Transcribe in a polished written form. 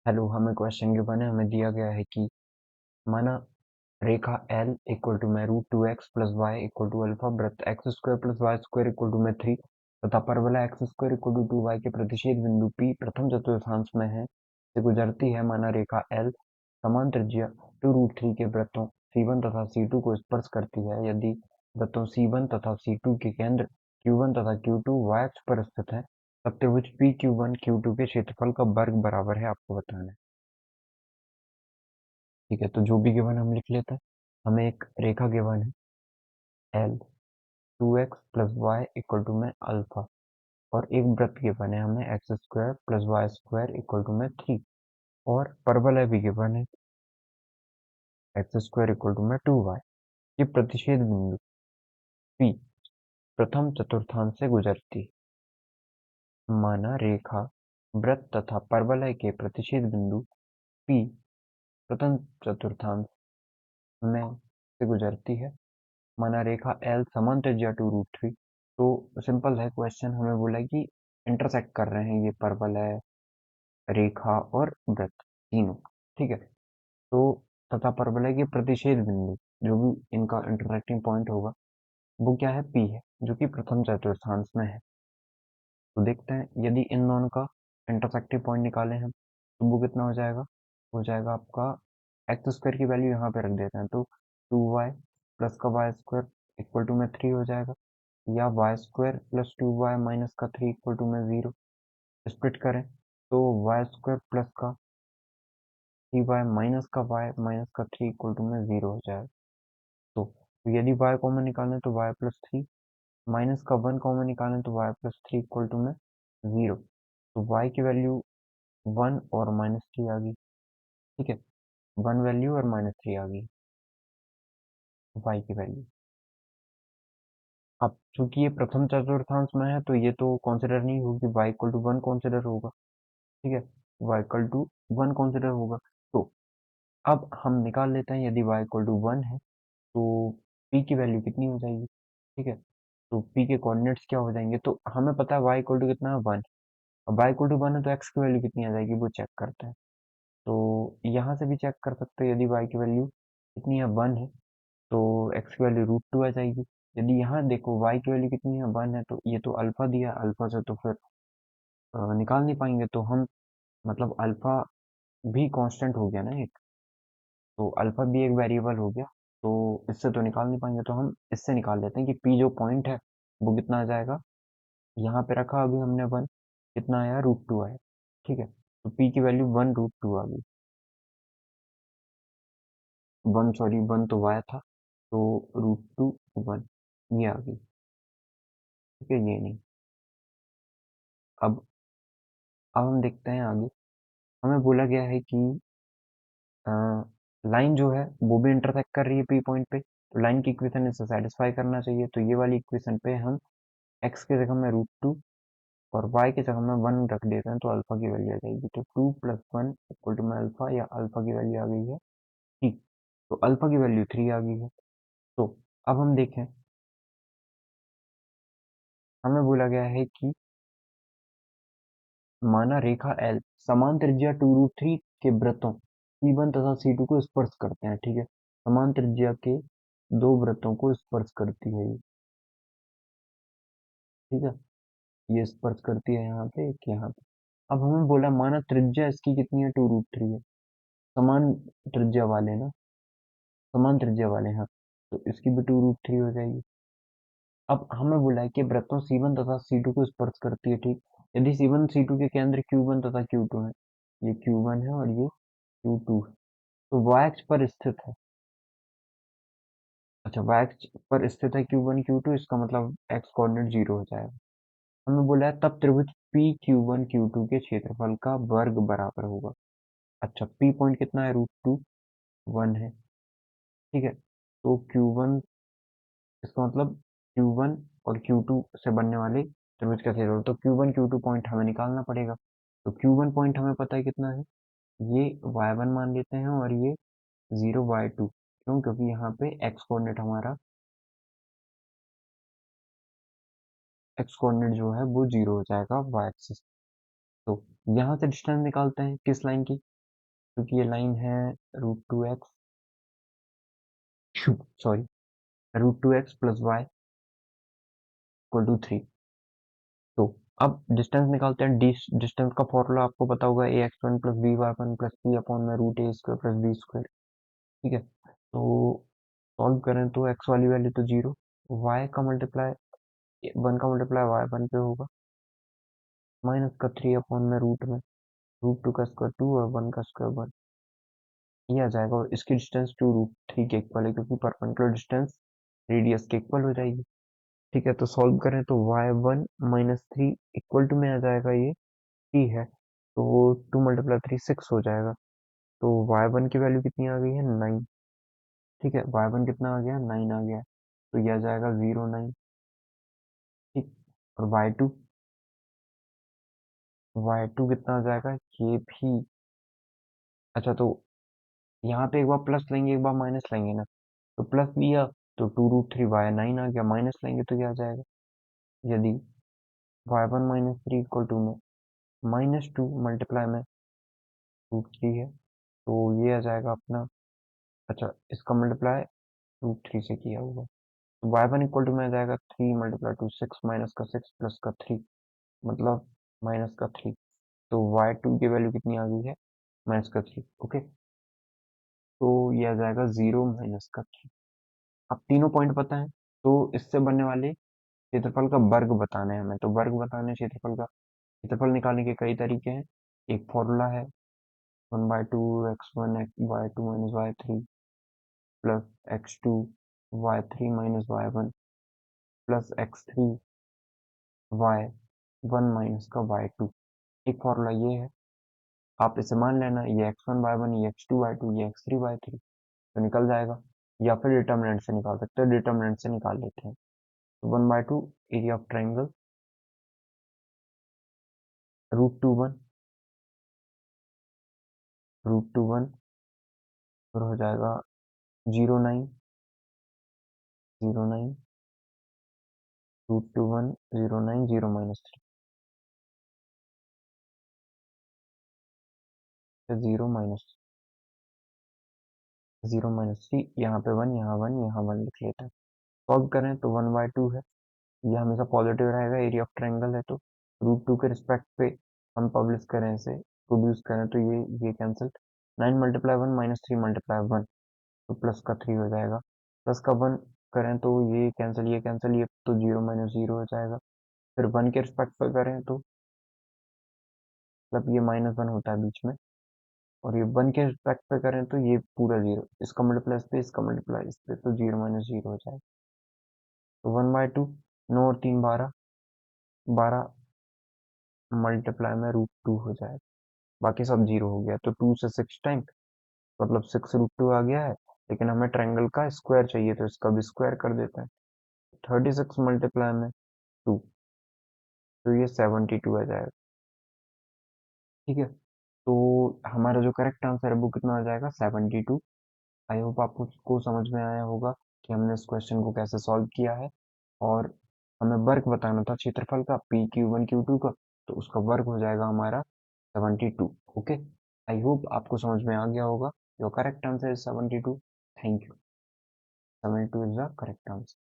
Hello, हमें question given है। हमें दिया गया है कि माना रेखा L इक्वल टू में root 2x plus Y equal to alpha वृत्त x square plus Y square equal to में 3 तथा परवलय x square equal to 2y के प्रतिच्छेद बिंदु P प्रथम चतुर्थांश में है से गुजरती है। माना रेखा L समान त्रिज्या 2√3 के वृत्तों C1 तथा C2 को स्पर्श करती है। यदि वृत्तों C1 तथा C2 के केंद्र Q1 तथा Q2 y अक्ष पर स्थित है, तब त्रिभुज PQ1 Q2 के क्षेत्रफल का वर्ग बराबर है। आपको बताना है। ठीक है, तो जो भी गिवन हम लिख लेते हैं। हमें एक रेखा गिवन है L 2x plus Y equal to में अल्फा, और एक वृत्त गिवन है हमें X square plus Y square equal to में 3, और परवलय भी गिवन है एक्स स्क्वायर इक्वल टू में 2y। ये प्रतिच्छेद बिंदु P प्रथम चतुर्थांश से गुजरती है। माना रेखा वृत्त तथा परवलय के प्रतिच्छेद बिंदु P प्रथम चतुर्थांश में से गुजरती है। माना रेखा L समान त्रिज्या 2√3। तो सिंपल है क्वेश्चन। हमें बोला कि इंटरसेक्ट कर रहे हैं ये परवलय, रेखा और वृत्त तीनों। ठीक है, तो तथा परवलय के प्रतिच्छेद बिंदु, जो भी इनका इंटरसेक्टिंग पॉइंट होगा, वो क्या है? P है, जो कि प्रथम चतुर्थांश में है। तो देखते हैं, यदि इन दोनों का इंटरसेक्टिव पॉइंट निकालें हम, तो वो कितना हो जाएगा आपका एक्स स्क्वायर की वैल्यू यहाँ पे रख देते हैं, तो 2y प्लस का वाई स्क्वायर इक्वल टू में 3 हो जाएगा, या Y square plus 2y minus का 3 इक्वल टू में 0। स्प्लिट करें तो वाई स्क्वायर प्लस का 3y माइनस का y माइनस का 3 इक्वल टू में 0 हो जाएगा। तो यदि y कॉमन निकालें तो y प्लस 3, माइनस का 1 कॉमन निकालें तो y प्लस 3 इक्वल टू में 0। तो y की वैल्यू 1 और -3 आ गई। ठीक है, 1 वैल्यू और -3 आ गई y की वैल्यू। अब चूंकि ये प्रथम चतुर्थांश में है, तो ये तो कंसिडर नहीं होगी, y इक्वल टू 1 कंसिडर होगा। ठीक है, y इक्वल टू 1 कंसिडर होगा। तो अब हम निकाल लेते हैं, यदि y इक्वल टू 1 है तो p की वैल्यू कितनी हो जाएगी। ठीक है, तो p के कोऑर्डिनेट्स क्या हो जाएंगे, तो हमें पता है y इक्वल टू कितना है, 1। अब y इक्वल टू 1 है तो x की वैल्यू कितनी आ जाएगी, वो चेक करते हैं। तो यहाँ से भी चेक कर सकते हैं, यदि y की वैल्यू कितनी है, 1 है, तो x की वैल्यू √2 आ जाएगी। यदि यहाँ देखो y की वैल्यू कितनी है, 1 है, तो ये तो अल्फा दिया, अल्फा से तो फिर निकाल नहीं पाएंगे, तो हम मतलब अल्फा भी कांस्टेंट हो गया ना एक, तो अल्फा भी एक वेरिएबल हो गया, तो इससे तो निकाल नहीं पाएंगे, तो हम इससे निकाल लेते हैं कि पी जो पॉइंट है वो कितना आ जाएगा। यहाँ पे रखा अभी हमने 1, कितना आया, √2 आया। ठीक है, तो पी की वैल्यू 1√2 आ गई। 1, सॉरी 1 तो वाई था, तो √2 1 ये आ गई। ठीक है, ये नहीं। अब हम देखते हैं आगे। हमें बोला गया है कि लाइन जो है वो भी इंटरसेक्ट कर रही है पी पॉइंट पे, तो लाइन की इक्वेशन इसे सेटिस्फाई करना चाहिए। तो ये वाली इक्वेशन पे हम एक्स की जगह में √2 और y की जगह में 1 रख देते हैं, तो अल्फा की वैल्यू आ जाएगी। तो 2 प्लस 1 इक्वल टू में अल्फा, या अल्फा की वैल्यू आ गई है 3। तो अल्फा की वैल्यू 3 आ गई है। तो अब हम देखें, हमें बोला गया है कि माना रेखा L समान त्रिज्या 2√3 के वृत्तों C1 तथा C2 को स्पर्श करते हैं। ठीक है, समान त्रिज्या के दो वृत्तों को स्पर्श करती है ये। ठीक है, ये स्पर्श करती है यहाँ पे, एक यहाँ पे। अब हमें बोला माना त्रिज्या इसकी कितनी है, 2√3 है। समान त्रिज्या वाले ना, समान त्रिज्या वाले हैं, तो इसकी भी 2√3 हो जाएगी। अब हमें बोला है कि वृत्तों C1 तथा C2 को स्पर्श करती है। ठीक, यदि C1 C2 के केंद्र Q1 तथा Q2 है, ये Q1 है और ये Q2 है, तो y अक्ष पर स्थित है। अच्छा, y अक्ष पर स्थित है Q1 Q2, इसका मतलब x कोऑर्डिनेट 0 हो जाएगा। हमें बोला है तब त्रिभुज P Q1 Q2 के क्षेत्रफल का वर्ग बराबर होगा। अच्छा, P पॉइंट कितना है, √2 1 है। ठीक है, तो Q1, इसका मतलब Q1 और Q2 से बनने वाले त्रिभुज का क्षेत्रफल, तो Q1 Q2 पॉइंट हमें निकालना पड़ेगा। तो Q1 पॉइंट हमें पता है कितना है, ये y1 मान लेते हैं, और ये 0 y2। क्यों? क्योंकि यहाँ पे x कोऑर्डिनेट हमारा, x कोऑर्डिनेट जो है वो 0 हो जाएगा y एक्सिस। तो यहाँ से डिस्टेंस निकालते हैं किस लाइन की, क्योंकि ये लाइन है √2x sorry √2x plus Y equal to 3। तो अब डिस्टेंस निकालते हैं। डिस्टेंस का फॉर्मूला आपको पता होगा ax1 plus by1 plus c upon में √a² प्लस b स्क्वायर। ठीक है, तो सॉल्व करें तो x वाली वैल्यू तो 0, y का मल्टीप्लाई 1 का मल्टीप्लाई y1 पे होगा माइनस का 3 अपॉन में √2 का स्क्वायर 2 और 1 का स्क्वायर 1, ये आ जाएगा। और इसकी डिस्टेंस 2√3 के इक्वल है क्योंकि परपेंडिकुलर डिस्टेंस रेडियस के इक्वल हो जाएगी। ठीक है, तो सॉल्व करें तो y1 माइनस 3 इक्वल टू में आ जाएगा ये 3 है, तो 2 मल्टीप्लाई 3 6 हो जाएगा। तो y1 की वैल्यू कितनी आ गई है 9। ठीक है, y1 कितना आ गया 9 आ गया, तो ये आ जाएगा 0 9। ठीक, और y2 कितना आ जाएगा ये भी। अच्छा, तो यहाँ पे एक बार प्लस लेंगे एक बार माइनस लेंगे ना, तो प्लस लिया तो 2√3 y9 आ गया, माइनस लेंगे तो क्या आ जाएगा, यदि y1 माइनस 3 इक्वल टू में -2 मल्टीप्लाई में √3 है, तो ये आ जाएगा अपना। अच्छा, इसका मल्टीप्लाई √3 से किया होगा, तो y1 इक्वल टू में आ जाएगा 3 मल्टीप्लाई 2 6 माइनस का 6 प्लस का 3, मतलब माइनस का 3। तो y2 की वैल्यू कितनी आ गई है माइनस का 3। ओके, तो ये आ जाएगा 0 माइनस का 3। अब तीनों पॉइंट पता है, तो इससे बनने वाले क्षेत्रफल का वर्ग बताना है हमें। तो वर्ग बताने क्षेत्रफल का, क्षेत्रफल निकालने के कई तरीके हैं। एक फॉर्मूला है 1/2 x1 y2 minus y3 plus x2 y3 minus y1 plus x3 y1 minus का y2। एक फॉर्मूला ये है, आप इसे मान लेना, ये x1 y1 ये x2 y2 ये x3 y3 तो निकल जाएगा। या फिर डिटर्मिनेंट से निकाल सकते हैं, डिटर्मिनेंट से निकाल लेते हैं। तो 1/2 एरिया ऑफ ट्राइंगल √2 √1 फिर हो जाएगा 0 9 0 9 √1 0 9 0 माइनस 3 0 माइनस 3 यहाँ पे 1 यहाँ 1 यहाँ 1 लिख लेते हैं। सॉल्व करें तो 1/2 है, ये हमेशा पॉजिटिव रहेगा, एरिया ऑफ ट्रायंगल है, तो √2 के रिस्पेक्ट पे हम पब्लिश करें इसे, प्रोड्यूस करें तो ये कैंसिल। 9 मल्टीप्लाई 1 माइनस 3 मल्टीप्लाई 1, तो प्लस का 3 हो जाएगा। प्लस का 1 करें तो ये कैंसिल ये कैंसिल, ये तो 0 माइनस 0 हो जाएगा। फिर 1 के रिस्पेक्ट पे करें तो मतलब ये -1 होता है बीच में, और ये 1 के रिस्पेक्ट पे करें तो ये पूरा 0, इसका मल्टीप्लाई इस पे इसका मल्टीप्लाई इस पे, तो 0 माइनस 0 हो जाएगा। तो 1/2 9 और 3 12 12 मल्टीप्लाई में √2 हो जाएगा, बाकी सब 0 हो गया। तो 2 से 6 टाइम मतलब 6 √2 आ गया है, लेकिन हमें ट्रायंगल का स्क्वायर चाहिए तो इसका भी स्क्वायर कर देते हैं। 36 मल्टीप्लाई में 2, तो ये 72 आ जाएगा। ठीक है, तो हमारा जो करेक्ट आंसर है वो कितना आ जाएगा 72। आई होप आपको समझ में आया होगा कि हमने इस क्वेश्चन को कैसे सॉल्व किया है। और हमें वर्ग बताना था क्षेत्रफल का PQ1 Q2 का, तो उसका वर्ग हो जाएगा हमारा 72। ओके, आई होप आपको समझ में आ गया होगा। Your correct answer is 72। Thank you. 72 is the correct answer.